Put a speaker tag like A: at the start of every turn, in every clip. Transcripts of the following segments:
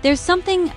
A: There's something,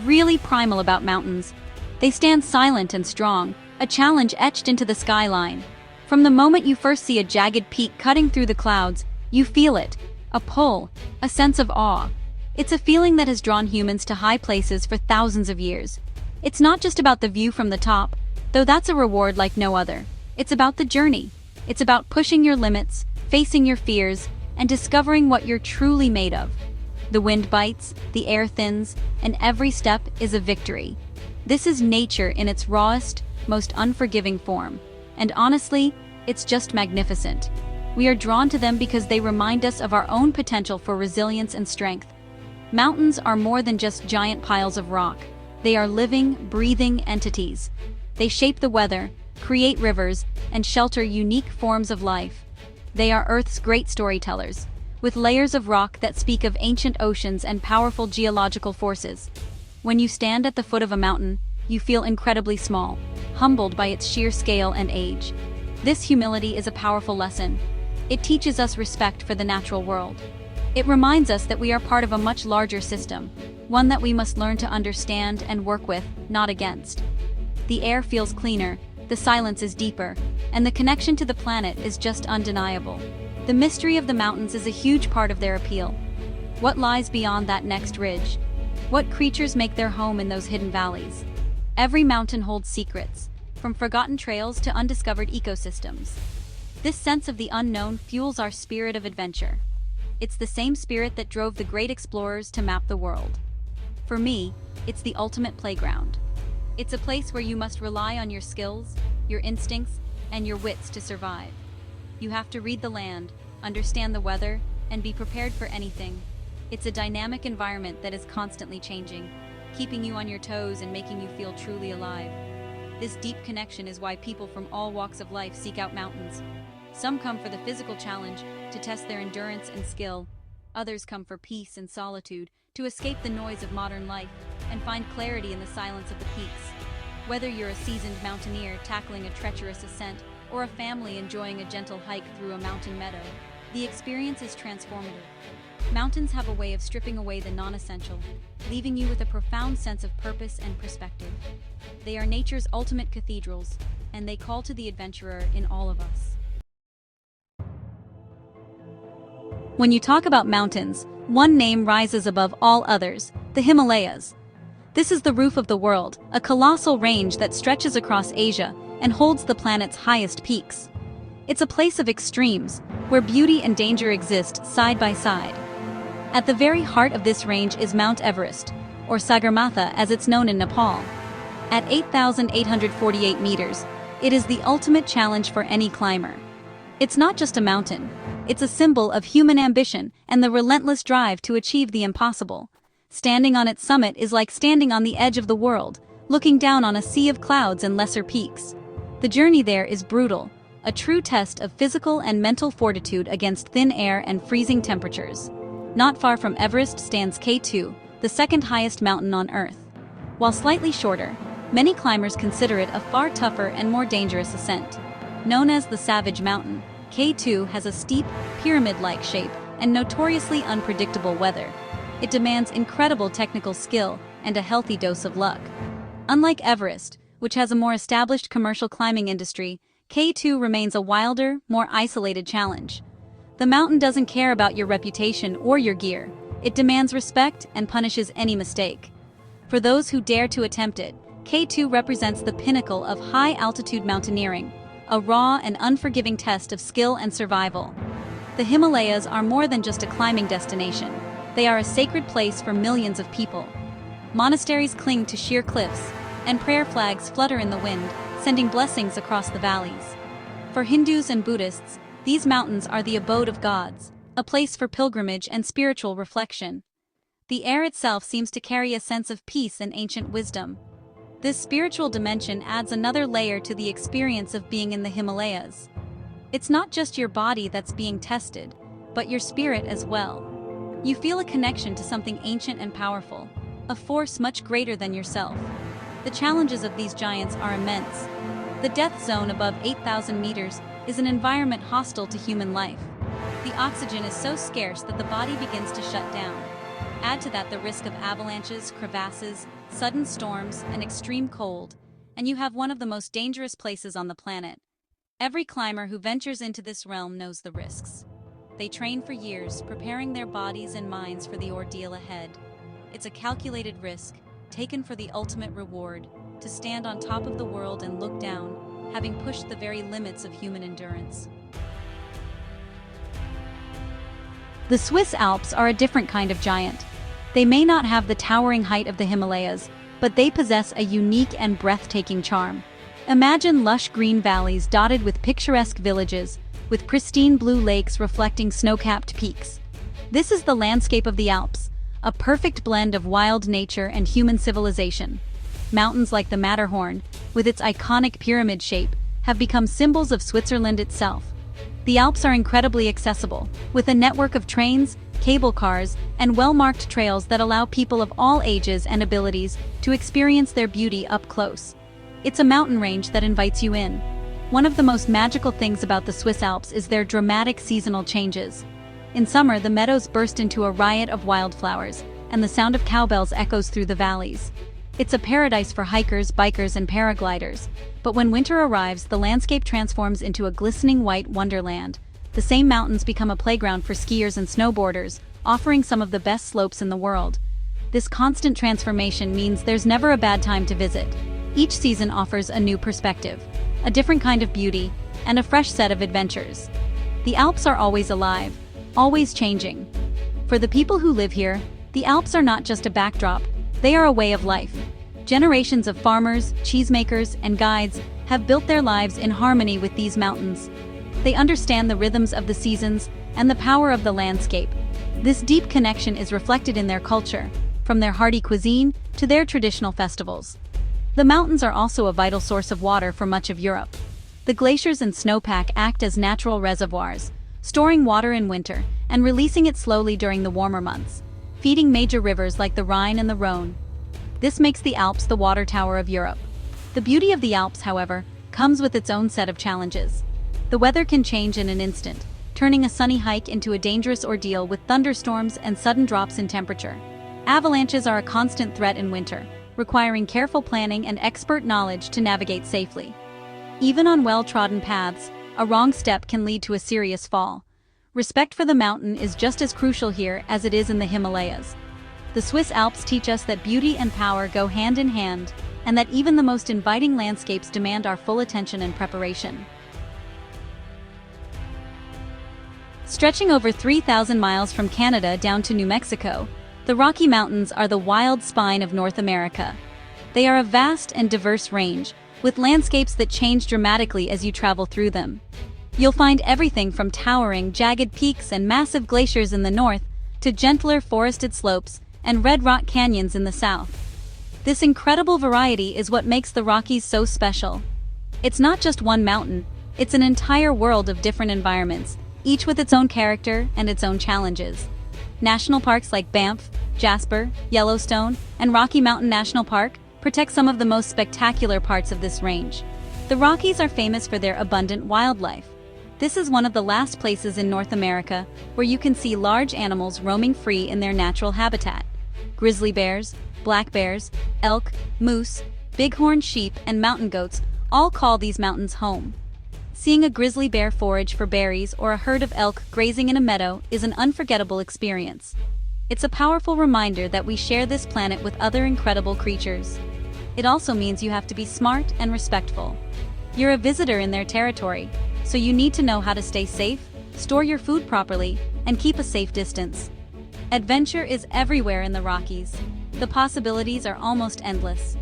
A: really primal about mountains. They stand silent and strong, a challenge etched into the skyline. From the moment you first see a jagged peak cutting through the clouds, you feel it. A pull, a sense of awe. It's a feeling that has drawn humans to high places for thousands of years. It's not just about the view from the top, though that's a reward like no other. It's about the journey. It's about pushing your limits, facing your fears, and discovering what you're truly made of. The wind bites, the air thins, and every step is a victory. This is nature in its rawest, most unforgiving form. And honestly, it's just magnificent. We are drawn to them because they remind us of our own potential for resilience and strength. Mountains are more than just giant piles of rock. They are living, breathing entities. They shape the weather, create rivers, and shelter unique forms of life. They are Earth's great storytellers, with layers of rock that speak of ancient oceans and powerful geological forces. When you stand at the foot of a mountain, you feel incredibly small, humbled by its sheer scale and age. This humility is a powerful lesson. It teaches us respect for the natural world. It reminds us that we are part of a much larger system, one that we must learn to understand and work with, not against. The air feels cleaner, the silence is deeper, and the connection to the planet is just undeniable. The mystery of the mountains is a huge part of their appeal. What lies beyond that next ridge? What creatures make their home in those hidden valleys? Every mountain holds secrets, from forgotten trails to undiscovered ecosystems. This sense of the unknown fuels our spirit of adventure. It's the same spirit that drove the great explorers to map the world. For me, it's the ultimate playground. It's a place where you must rely on your skills, your instincts, and your wits to survive. You have to read the land, understand the weather, and be prepared for anything. It's a dynamic environment that is constantly changing, keeping you on your toes and making you feel truly alive. This deep connection is why people from all walks of life seek out mountains. Some come for the physical challenge, to test their endurance and skill. Others come for peace and solitude, to escape the noise of modern life and find clarity in the silence of the peaks. Whether you're a seasoned mountaineer tackling a treacherous ascent or a family enjoying a gentle hike through a mountain meadow, the experience is transformative. Mountains have a way of stripping away the non-essential, leaving you with a profound sense of purpose and perspective. They are nature's ultimate cathedrals, and they call to the adventurer in all of us. When you talk about mountains, one name rises above all others: the Himalayas. This is the roof of the world, a colossal range that stretches across Asia and holds the planet's highest peaks. It's a place of extremes, where beauty and danger exist side by side. At the very heart of this range is Mount Everest, or Sagarmatha as it's known in Nepal. At 8,848 meters, it is the ultimate challenge for any climber. It's not just a mountain. It's a symbol of human ambition and the relentless drive to achieve the impossible. Standing on its summit is like standing on the edge of the world, looking down on a sea of clouds and lesser peaks. The journey there is brutal, a true test of physical and mental fortitude against thin air and freezing temperatures. Not far from Everest stands K2, the second highest mountain on Earth. While slightly shorter, many climbers consider it a far tougher and more dangerous ascent. Known as the Savage Mountain, K2 has a steep, pyramid-like shape and notoriously unpredictable weather. It demands incredible technical skill and a healthy dose of luck. Unlike Everest, which has a more established commercial climbing industry, K2 remains a wilder, more isolated challenge. The mountain doesn't care about your reputation or your gear. It demands respect and punishes any mistake. For those who dare to attempt it, K2 represents the pinnacle of high-altitude mountaineering, a raw and unforgiving test of skill and survival. The Himalayas are more than just a climbing destination. They are a sacred place for millions of people. Monasteries cling to sheer cliffs, and prayer flags flutter in the wind, sending blessings across the valleys. For Hindus and Buddhists, these mountains are the abode of gods, a place for pilgrimage and spiritual reflection. The air itself seems to carry a sense of peace and ancient wisdom. This spiritual dimension adds another layer to the experience of being in the Himalayas. It's not just your body that's being tested, but your spirit as well. You feel a connection to something ancient and powerful, a force much greater than yourself. The challenges of these giants are immense. The death zone above 8,000 meters is an environment hostile to human life. The oxygen is so scarce that the body begins to shut down. Add to that the risk of avalanches, crevasses, sudden storms, and extreme cold, and you have one of the most dangerous places on the planet. Every climber who ventures into this realm knows the risks. They train for years, preparing their bodies and minds for the ordeal ahead. It's a calculated risk, taken for the ultimate reward, to stand on top of the world and look down, having pushed the very limits of human endurance. The Swiss Alps are a different kind of giant. They may not have the towering height of the Himalayas, but they possess a unique and breathtaking charm. Imagine lush green valleys dotted with picturesque villages, with pristine blue lakes reflecting snow-capped peaks. This is the landscape of the Alps, a perfect blend of wild nature and human civilization. Mountains like the Matterhorn, with its iconic pyramid shape, have become symbols of Switzerland itself. The Alps are incredibly accessible, with a network of trains, cable cars, and well-marked trails that allow people of all ages and abilities to experience their beauty up close. It's a mountain range that invites you in. One of the most magical things about the Swiss Alps is their dramatic seasonal changes. In summer, the meadows burst into a riot of wildflowers, and the sound of cowbells echoes through the valleys. It's a paradise for hikers, bikers, and paragliders. But when winter arrives, the landscape transforms into a glistening white wonderland. The same mountains become a playground for skiers and snowboarders, offering some of the best slopes in the world. This constant transformation means there's never a bad time to visit. Each season offers a new perspective, a different kind of beauty, and a fresh set of adventures. The Alps are always alive, always changing. For the people who live here, the Alps are not just a backdrop, they are a way of life. Generations of farmers, cheesemakers, and guides have built their lives in harmony with these mountains. They understand the rhythms of the seasons and the power of the landscape. This deep connection is reflected in their culture, from their hearty cuisine to their traditional festivals. The mountains are also a vital source of water for much of Europe. The glaciers and snowpack act as natural reservoirs, storing water in winter and releasing it slowly during the warmer months, feeding major rivers like the Rhine and the Rhone. This makes the Alps the water tower of Europe. The beauty of the Alps, however, comes with its own set of challenges. The weather can change in an instant, turning a sunny hike into a dangerous ordeal with thunderstorms and sudden drops in temperature. Avalanches are a constant threat in winter, requiring careful planning and expert knowledge to navigate safely. Even on well-trodden paths, a wrong step can lead to a serious fall. Respect for the mountain is just as crucial here as it is in the Himalayas. The Swiss Alps teach us that beauty and power go hand in hand, and that even the most inviting landscapes demand our full attention and preparation. Stretching over 3,000 miles from Canada down to New Mexico, the Rocky Mountains are the wild spine of North America. They are a vast and diverse range, with landscapes that change dramatically as you travel through them. You'll find everything from towering, jagged peaks and massive glaciers in the north, to gentler forested slopes and red rock canyons in the south. This incredible variety is what makes the Rockies so special. It's not just one mountain, it's an entire world of different environments, each with its own character and its own challenges. National parks like Banff, Jasper, Yellowstone, and Rocky Mountain National Park protect some of the most spectacular parts of this range. The Rockies are famous for their abundant wildlife. This is one of the last places in North America where you can see large animals roaming free in their natural habitat. Grizzly bears, black bears, elk, moose, bighorn sheep, and mountain goats all call these mountains home. Seeing a grizzly bear forage for berries or a herd of elk grazing in a meadow is an unforgettable experience. It's a powerful reminder that we share this planet with other incredible creatures. It also means you have to be smart and respectful. You're a visitor in their territory, so you need to know how to stay safe, store your food properly, and keep a safe distance. Adventure is everywhere in the Rockies. The possibilities are almost endless.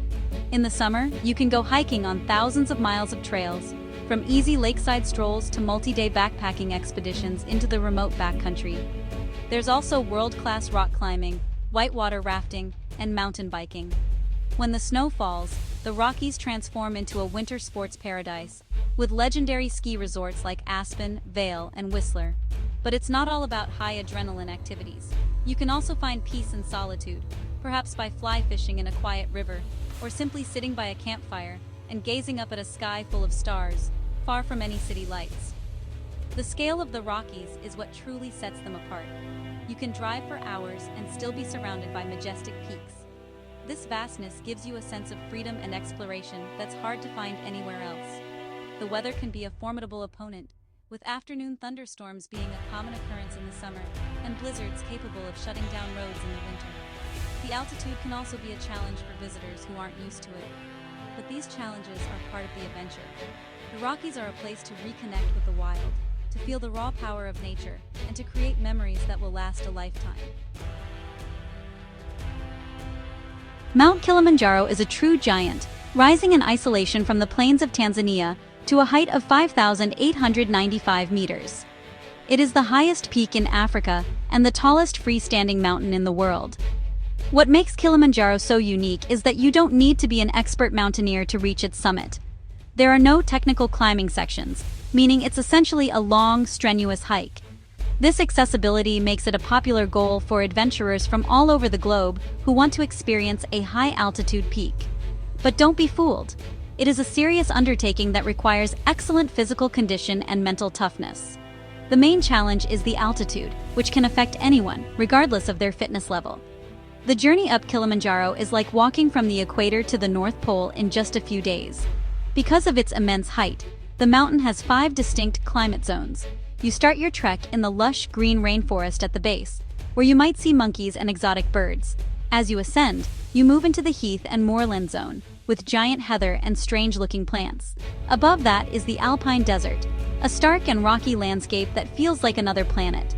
A: In the summer, you can go hiking on thousands of miles of trails, from easy lakeside strolls to multi-day backpacking expeditions into the remote backcountry. There's also world-class rock climbing, whitewater rafting, and mountain biking. When the snow falls, the Rockies transform into a winter sports paradise, with legendary ski resorts like Aspen, Vail, and Whistler. But it's not all about high adrenaline activities. You can also find peace and solitude, perhaps by fly fishing in a quiet river, or simply sitting by a campfire and gazing up at a sky full of stars, far from any city lights. The scale of the Rockies is what truly sets them apart. You can drive for hours and still be surrounded by majestic peaks. This vastness gives you a sense of freedom and exploration that's hard to find anywhere else. The weather can be a formidable opponent, with afternoon thunderstorms being a common occurrence in the summer, and blizzards capable of shutting down roads in the winter. The altitude can also be a challenge for visitors who aren't used to it. But these challenges are part of the adventure. The Rockies are a place to reconnect with the wild, to feel the raw power of nature, and to create memories that will last a lifetime. Mount Kilimanjaro is a true giant, rising in isolation from the plains of Tanzania to a height of 5,895 meters. It is the highest peak in Africa and the tallest freestanding mountain in the world. What makes Kilimanjaro so unique is that you don't need to be an expert mountaineer to reach its summit. There are no technical climbing sections, meaning it's essentially a long, strenuous hike. This accessibility makes it a popular goal for adventurers from all over the globe who want to experience a high-altitude peak. But don't be fooled. It is a serious undertaking that requires excellent physical condition and mental toughness. The main challenge is the altitude, which can affect anyone, regardless of their fitness level. The journey up Kilimanjaro is like walking from the equator to the North Pole in just a few days. Because of its immense height, the mountain has 5 distinct climate zones. You start your trek in the lush green rainforest at the base, where you might see monkeys and exotic birds. As you ascend, you move into the heath and moorland zone, with giant heather and strange-looking plants. Above that is the alpine desert, a stark and rocky landscape that feels like another planet.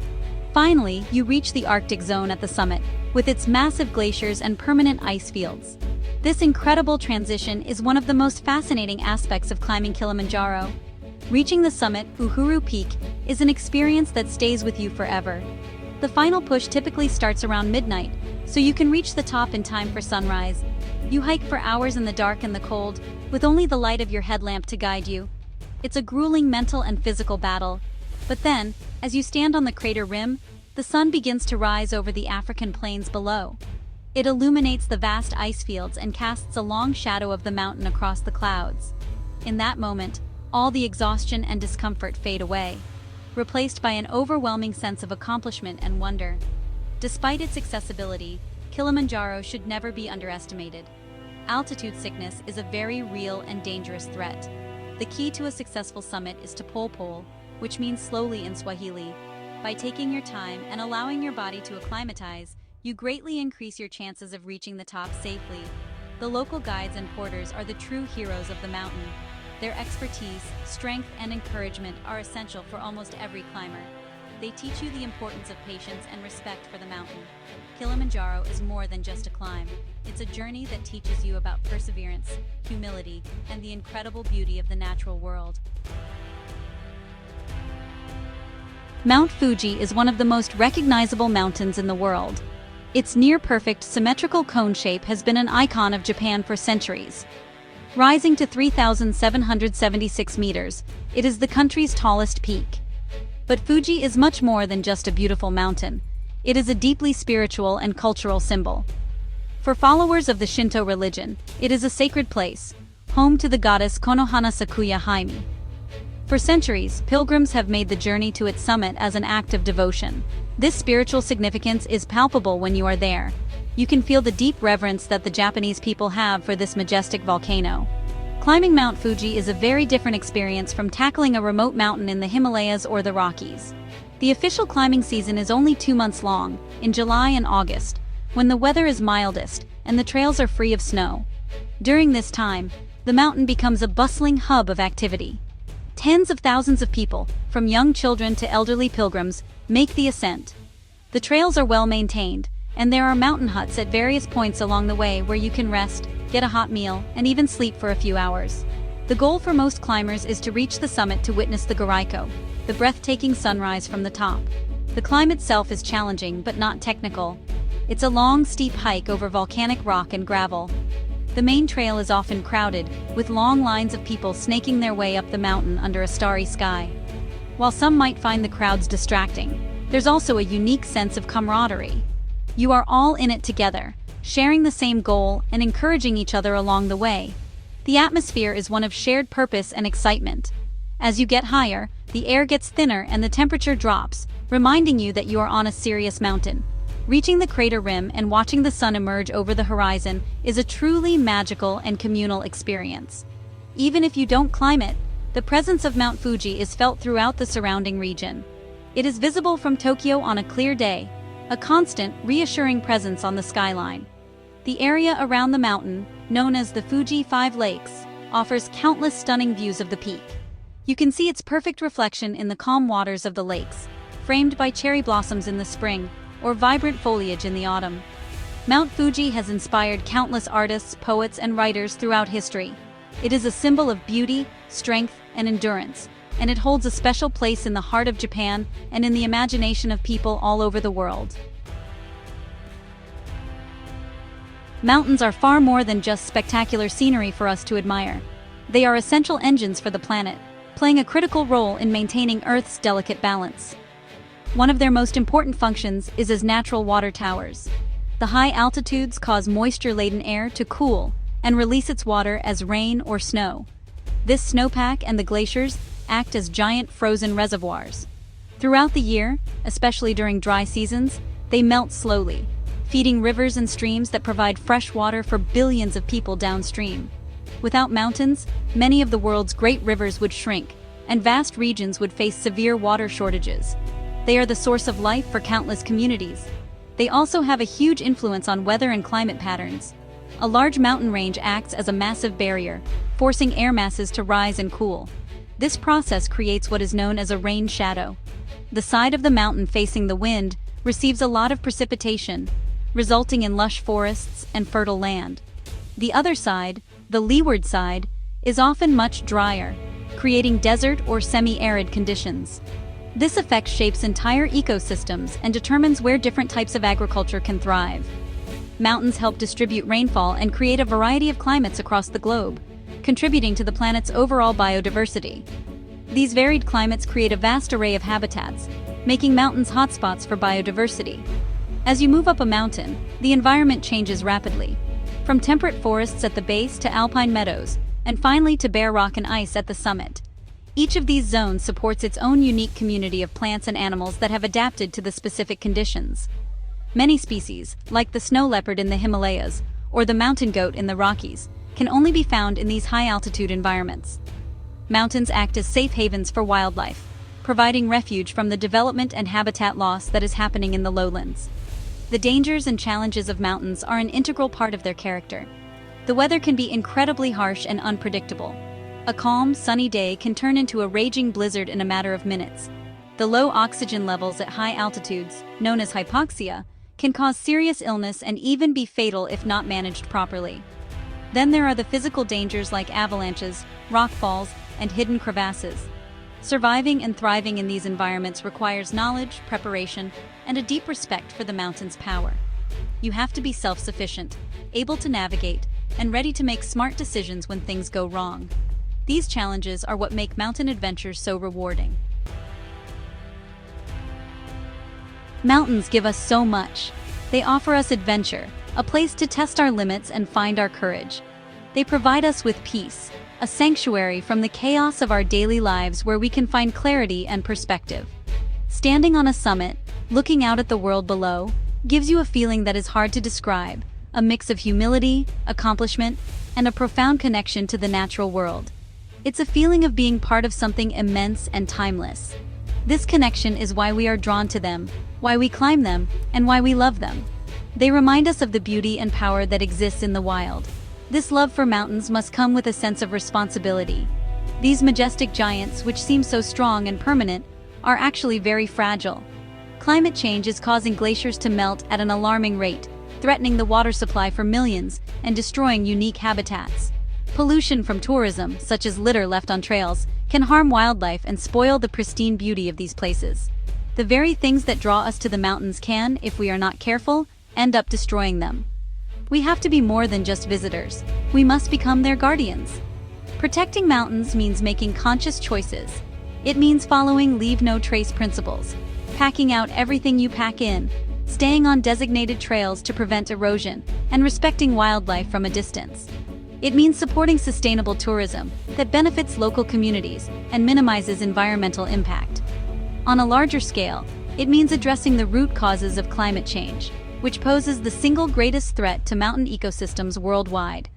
A: Finally, you reach the Arctic zone at the summit, with its massive glaciers and permanent ice fields. This incredible transition is one of the most fascinating aspects of climbing Kilimanjaro. Reaching the summit, Uhuru Peak, is an experience that stays with you forever. The final push typically starts around midnight, so you can reach the top in time for sunrise. You hike for hours in the dark and the cold, with only the light of your headlamp to guide you. It's a grueling mental and physical battle. But then, as you stand on the crater rim, the sun begins to rise over the African plains below. It illuminates the vast ice fields and casts a long shadow of the mountain across the clouds. In that moment, all the exhaustion and discomfort fade away, replaced by an overwhelming sense of accomplishment and wonder. Despite its accessibility, Kilimanjaro should never be underestimated. Altitude sickness is a very real and dangerous threat. The key to a successful summit is to pole, which means slowly in Swahili. By taking your time and allowing your body to acclimatize, you greatly increase your chances of reaching the top safely. The local guides and porters are the true heroes of the mountain. Their expertise, strength, and encouragement are essential for almost every climber. They teach you the importance of patience and respect for the mountain. Kilimanjaro is more than just a climb. It's a journey that teaches you about perseverance, humility, and the incredible beauty of the natural world. Mount Fuji is one of the most recognizable mountains in the world. Its near-perfect symmetrical cone shape has been an icon of Japan for centuries. Rising to 3,776 meters, it is the country's tallest peak. But Fuji is much more than just a beautiful mountain. It is a deeply spiritual and cultural symbol. For followers of the Shinto religion, it is a sacred place, home to the goddess Konohana Sakuya Hime. For centuries, pilgrims have made the journey to its summit as an act of devotion. This spiritual significance is palpable when you are there. You can feel the deep reverence that the Japanese people have for this majestic volcano. Climbing Mount Fuji is a very different experience from tackling a remote mountain in the Himalayas or the Rockies. The official climbing season is only 2 months long, in July and August, when the weather is mildest and the trails are free of snow. During this time, the mountain becomes a bustling hub of activity. Tens of thousands of people, from young children to elderly pilgrims, make the ascent. The trails are well maintained, and there are mountain huts at various points along the way where you can rest, get a hot meal, and even sleep for a few hours. The goal for most climbers is to reach the summit to witness the Garaiko, the breathtaking sunrise from the top. The climb itself is challenging but not technical. It's a long, steep hike over volcanic rock and gravel. The main trail is often crowded, with long lines of people snaking their way up the mountain under a starry sky. While some might find the crowds distracting, there's also a unique sense of camaraderie. You are all in it together, sharing the same goal and encouraging each other along the way. The atmosphere is one of shared purpose and excitement. As you get higher, The air gets thinner and the temperature drops, reminding you that you are on a serious mountain. Reaching the crater rim and watching the sun emerge over the horizon is a truly magical and communal experience. Even if you don't climb it, the presence of Mount Fuji is felt throughout the surrounding region. It is visible from Tokyo on a clear day, a constant, reassuring presence on the skyline. The area around the mountain, known as the Fuji Five Lakes, offers countless stunning views of the peak. You can see its perfect reflection in the calm waters of the lakes, framed by cherry blossoms in the spring or vibrant foliage in the autumn. Mount Fuji has inspired countless artists, poets, and writers throughout history. It is a symbol of beauty, strength, and endurance, and it holds a special place in the heart of Japan and in the imagination of people all over the world. Mountains are far more than just spectacular scenery for us to admire. They are essential engines for the planet, playing a critical role in maintaining Earth's delicate balance. One of their most important functions is as natural water towers. The high altitudes cause moisture-laden air to cool and release its water as rain or snow. This snowpack and the glaciers act as giant frozen reservoirs. Throughout the year, especially during dry seasons, they melt slowly, feeding rivers and streams that provide fresh water for billions of people downstream. Without mountains, many of the world's great rivers would shrink, and vast regions would face severe water shortages. They are the source of life for countless communities. They also have a huge influence on weather and climate patterns. A large mountain range acts as a massive barrier, forcing air masses to rise and cool. This process creates what is known as a rain shadow. The side of the mountain facing the wind receives a lot of precipitation, resulting in lush forests and fertile land. The other side, the leeward side, is often much drier, creating desert or semi-arid conditions. This effect shapes entire ecosystems and determines where different types of agriculture can thrive. Mountains help distribute rainfall and create a variety of climates across the globe, contributing to the planet's overall biodiversity. These varied climates create a vast array of habitats, making mountains hotspots for biodiversity. As you move up a mountain, the environment changes rapidly, from temperate forests at the base to alpine meadows, and finally to bare rock and ice at the summit. Each of these zones supports its own unique community of plants and animals that have adapted to the specific conditions. Many species, like the snow leopard in the Himalayas or the mountain goat in the Rockies, can only be found in these high-altitude environments. Mountains act as safe havens for wildlife, providing refuge from the development and habitat loss that is happening in the lowlands. The dangers and challenges of mountains are an integral part of their character. The weather can be incredibly harsh and unpredictable. A calm, sunny day can turn into a raging blizzard in a matter of minutes. The low oxygen levels at high altitudes, known as hypoxia, can cause serious illness and even be fatal if not managed properly. Then there are the physical dangers like avalanches, rock falls, and hidden crevasses. Surviving and thriving in these environments requires knowledge, preparation, and a deep respect for the mountain's power. You have to be self-sufficient, able to navigate, and ready to make smart decisions when things go wrong. These challenges are what make mountain adventures so rewarding. Mountains give us so much. They offer us adventure, a place to test our limits and find our courage. They provide us with peace, a sanctuary from the chaos of our daily lives where we can find clarity and perspective. Standing on a summit, looking out at the world below, gives you a feeling that is hard to describe, a mix of humility, accomplishment, and a profound connection to the natural world. It's a feeling of being part of something immense and timeless. This connection is why we are drawn to them, why we climb them, and why we love them. They remind us of the beauty and power that exists in the wild. This love for mountains must come with a sense of responsibility. These majestic giants, which seem so strong and permanent, are actually very fragile. Climate change is causing glaciers to melt at an alarming rate, threatening the water supply for millions and destroying unique habitats. Pollution from tourism, such as litter left on trails, can harm wildlife and spoil the pristine beauty of these places. The very things that draw us to the mountains can, if we are not careful, end up destroying them. We have to be more than just visitors. We must become their guardians. Protecting mountains means making conscious choices. It means following leave no trace principles, packing out everything you pack in, staying on designated trails to prevent erosion, and respecting wildlife from a distance. It means supporting sustainable tourism that benefits local communities and minimizes environmental impact. On a larger scale, it means addressing the root causes of climate change, which poses the single greatest threat to mountain ecosystems worldwide.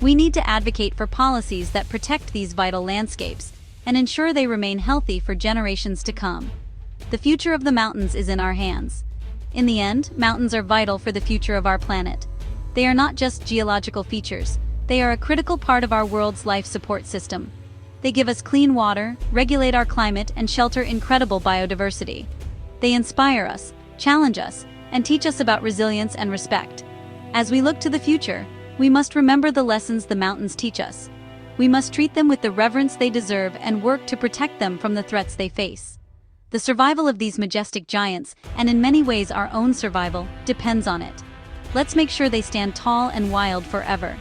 A: We need to advocate for policies that protect these vital landscapes and ensure they remain healthy for generations to come. The future of the mountains is in our hands. In the end, mountains are vital for the future of our planet. They are not just geological features, they are a critical part of our world's life support system. They give us clean water, regulate our climate, and shelter incredible biodiversity. They inspire us, challenge us, and teach us about resilience and respect. As we look to the future, we must remember the lessons the mountains teach us. We must treat them with the reverence they deserve and work to protect them from the threats they face. The survival of these majestic giants, and in many ways our own survival, depends on it. Let's make sure they stand tall and wild forever.